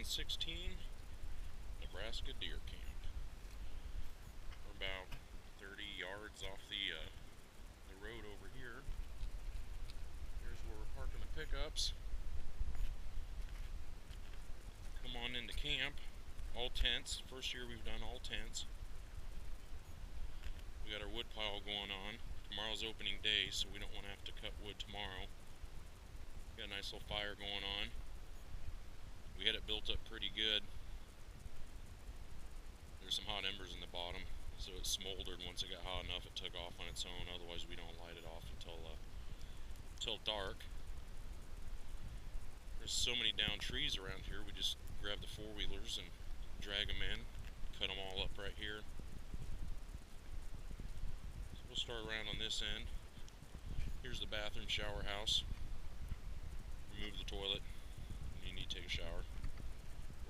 2016 Nebraska Deer Camp. We're about 30 yards off the road over here. Here's where we're parking the pickups. Come on into camp. All tents. First year we've done all tents. We got our wood pile going on. Tomorrow's opening day, so we don't want to have to cut wood tomorrow. Got a nice little fire going on. We had it built up pretty good. There's some hot embers in the bottom, so it smoldered. Once it got hot enough, it took off on its own. Otherwise, we don't light it off until dark. There's so many down trees around here. We just grab the four-wheelers and drag them in, cut them all up right here. So we'll start around on this end. Here's the bathroom shower house. Remove the toilet when you need to take a shower.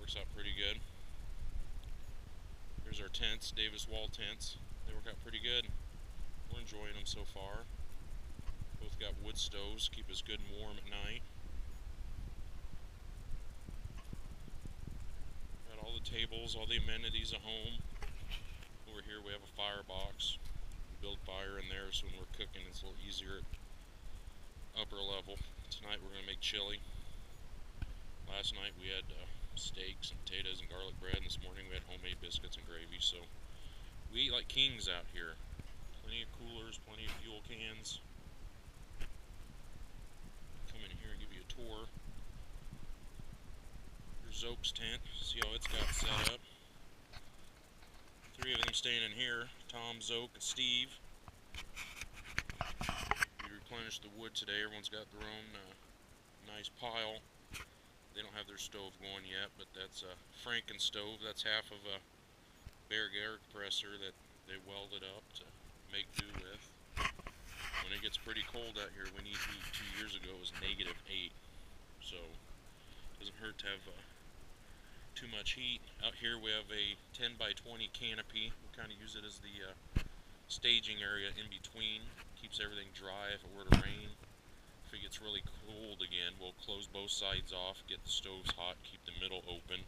Works out pretty good. Here's our tents, Davis wall tents. They work out pretty good. We're enjoying them so far. Both got wood stoves, keep us good and warm at night. Got all the tables, all the amenities at home. Over here we have a firebox. We build fire in there, so when we're cooking it's a little easier at upper level. Tonight we're going to make chili. Last night we had steaks and potatoes and garlic bread, and this morning we had homemade biscuits and gravy. So we eat like kings out here. Plenty of coolers, plenty of fuel cans. Come in here and give you a tour. Here's Zoke's tent. See how it's got set up. Three of them staying in here. Tom, Zoke, and Steve. We replenished the wood today. Everyone's got their own nice pile. They don't have their stove going yet, but that's a Franken stove. That's half of a Bear air compressor that they welded up to make do with. When it gets pretty cold out here, we need heat. 2 years ago it was -8, so it doesn't hurt to have too much heat. Out here we have a 10 by 20 canopy. We kind of use it as the staging area in between. Keeps everything dry if it were to rain. If it gets really cold again, we'll close both sides off, get the stoves hot, keep the middle open.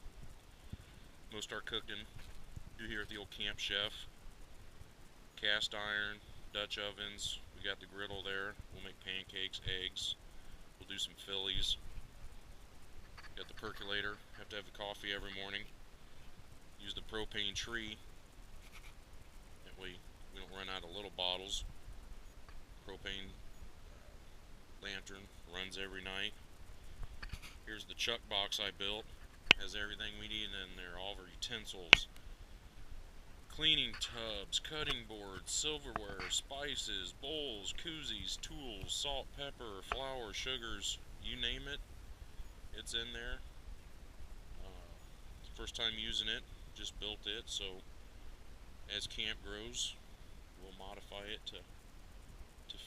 Most of our cooking do here at the old Camp Chef. Cast iron, Dutch ovens. We got the griddle there. We'll make pancakes, eggs. We'll do some Phillies. Got the percolator. Have to have the coffee every morning. Use the propane tree. That way we don't run out of little bottles. Propane lantern runs every night. Here's the chuck box I built. Has everything we need in there. All of our utensils. Cleaning tubs, cutting boards, silverware, spices, bowls, koozies, tools, salt, pepper, flour, sugars, you name it, it's in there. First time using it, just built it, so as camp grows, we'll modify it to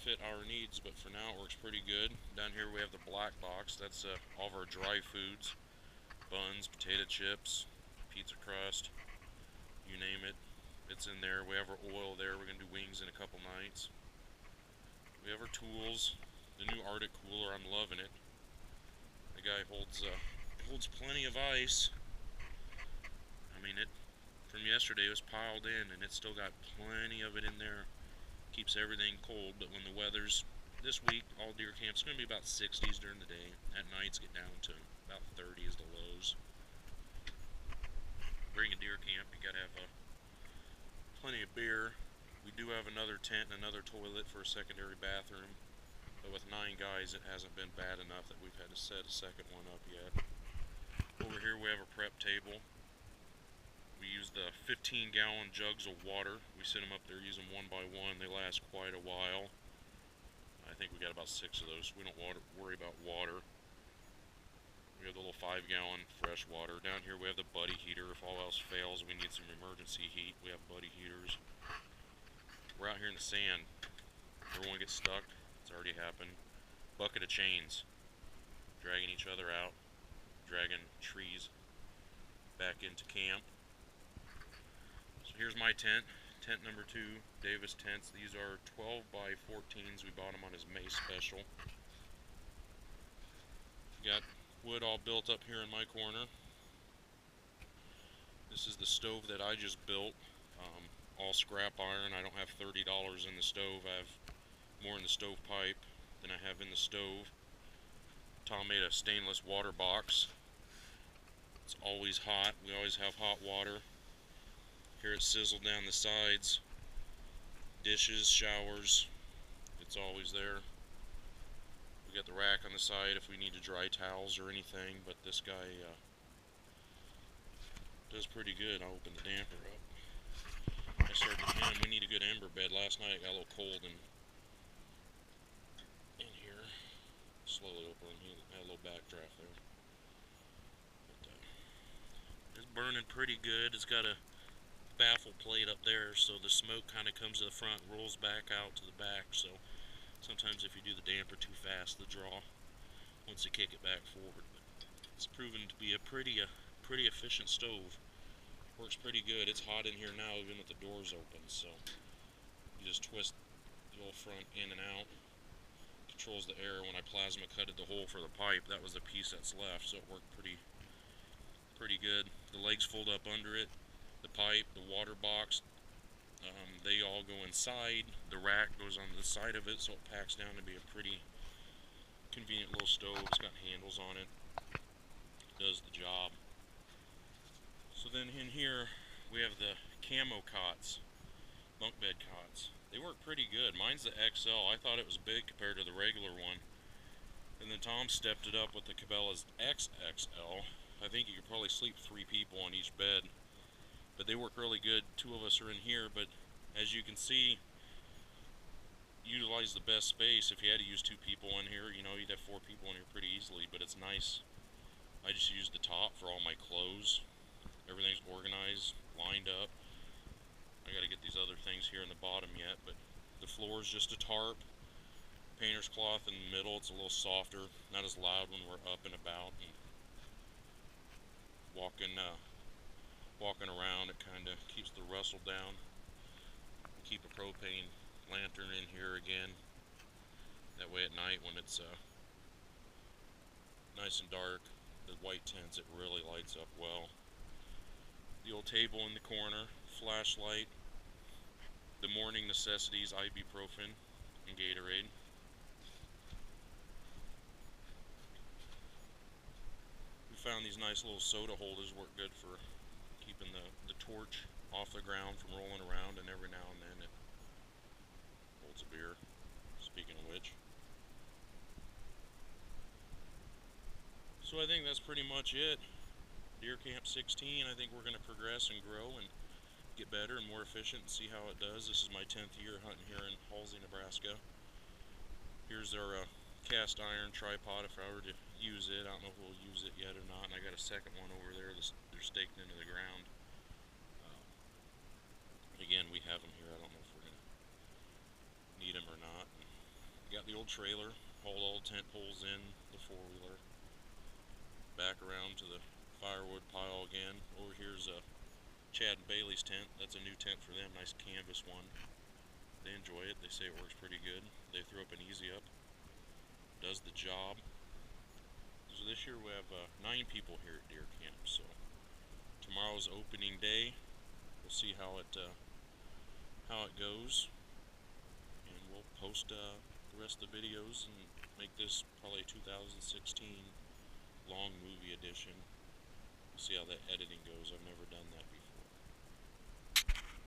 fit our needs, but for now it works pretty good. Down here we have the black box. That's all of our dry foods, buns, potato chips, pizza crust, you name it. It's in there. We have our oil there. We're going to do wings in a couple nights. We have our tools. The new Arctic cooler, I'm loving it. The guy holds plenty of ice. I mean, it from yesterday it was piled in, and it's still got plenty of it in there. Keeps everything cold, but when the weather's this week, all deer camps, it's going to be about 60s during the day. At nights get down to about 30 is the lows. Bring a deer camp, you got to have plenty of beer. We do have another tent and another toilet for a secondary bathroom, but with 9 guys it hasn't been bad enough that we've had to set a second one up yet. Over here we have a prep table. We use the 15-gallon jugs of water. We set them up there, use them one by one. They last quite a while. I think we got about 6 of those. We don't worry about water. We have the little 5-gallon fresh water. Down here we have the buddy heater. If all else fails, we need some emergency heat. We have buddy heaters. We're out here in the sand. Everyone gets stuck. It's already happened. Bucket of chains. Dragging each other out. Dragging trees back into camp. Here's my tent, tent number 2, Davis tents. These are 12 by 14s. We bought them on his May special. Got wood all built up here in my corner. This is the stove that I just built. All scrap iron. I don't have $30 in the stove. I have more in the stovepipe than I have in the stove. Tom made a stainless water box. It's always hot. We always have hot water. Here it sizzled down the sides. Dishes, showers, it's always there. We got the rack on the side if we need to dry towels or anything, but this guy does pretty good. I'll open the damper up. I started to him. We need a good ember bed. Last night it got a little cold in here. Slowly open. He had a little backdraft there. But, it's burning pretty good. It's got a baffle plate up there, so the smoke kind of comes to the front, rolls back out to the back. So sometimes if you do the damper too fast, the draw wants to kick it back forward. But it's proven to be a pretty efficient stove. Works pretty good. It's hot in here now, even with the doors open. So you just twist the old front in and out. Controls the air. When I plasma cutted the hole for the pipe, that was the piece that's left, so it worked pretty good. The legs fold up under it. The pipe, the water box, they all go inside. The rack goes on the side of it, so it packs down to be a pretty convenient little stove. It's got handles on it. Does the job. So then in here we have the camo cots, bunk bed cots. They work pretty good. Mine's the XL. I thought it was big compared to the regular one. And then Tom stepped it up with the Cabela's XXL. I think you could probably sleep 3 people on each bed. But they work really good. 2 of us are in here, but as you can see, utilize the best space. If you had to use 2 people in here, you know, you'd have 4 people in here pretty easily, but it's nice. I just use the top for all my clothes. Everything's organized, lined up. I gotta get these other things here in the bottom yet, but the floor is just a tarp. Painter's cloth in the middle. It's a little softer, not as loud when we're up and about and walking around. It kind of keeps the rustle down. Keep a propane lantern in here again. That way at night when it's nice and dark, the white tents, it really lights up well. The old table in the corner, flashlight, the morning necessities, ibuprofen and Gatorade. We found these nice little soda holders work good for keeping the torch off the ground from rolling around, and every now and then it holds a beer, speaking of which. So I think that's pretty much it. Deer Camp 16, I think we're going to progress and grow and get better and more efficient and see how it does. This is my 10th year hunting here in Halsey, Nebraska. Here's our cast iron tripod if I were to use it. I don't know if we'll use it yet or not. And I got a second one over there. They're staked into the ground. Again, we have them here. I don't know if we're going to need them or not. We got the old trailer, hauled all tent poles in, the 4-wheeler. Back around to the firewood pile again. Over here's Chad and Bailey's tent. That's a new tent for them, nice canvas one. They enjoy it. They say it works pretty good. They throw up an easy up. Does the job. So this year we have 9 people here at Deer Camp. So tomorrow's opening day. We'll see how it goes, and we'll post the rest of the videos and make this probably a 2016 long movie edition. We'll see how that editing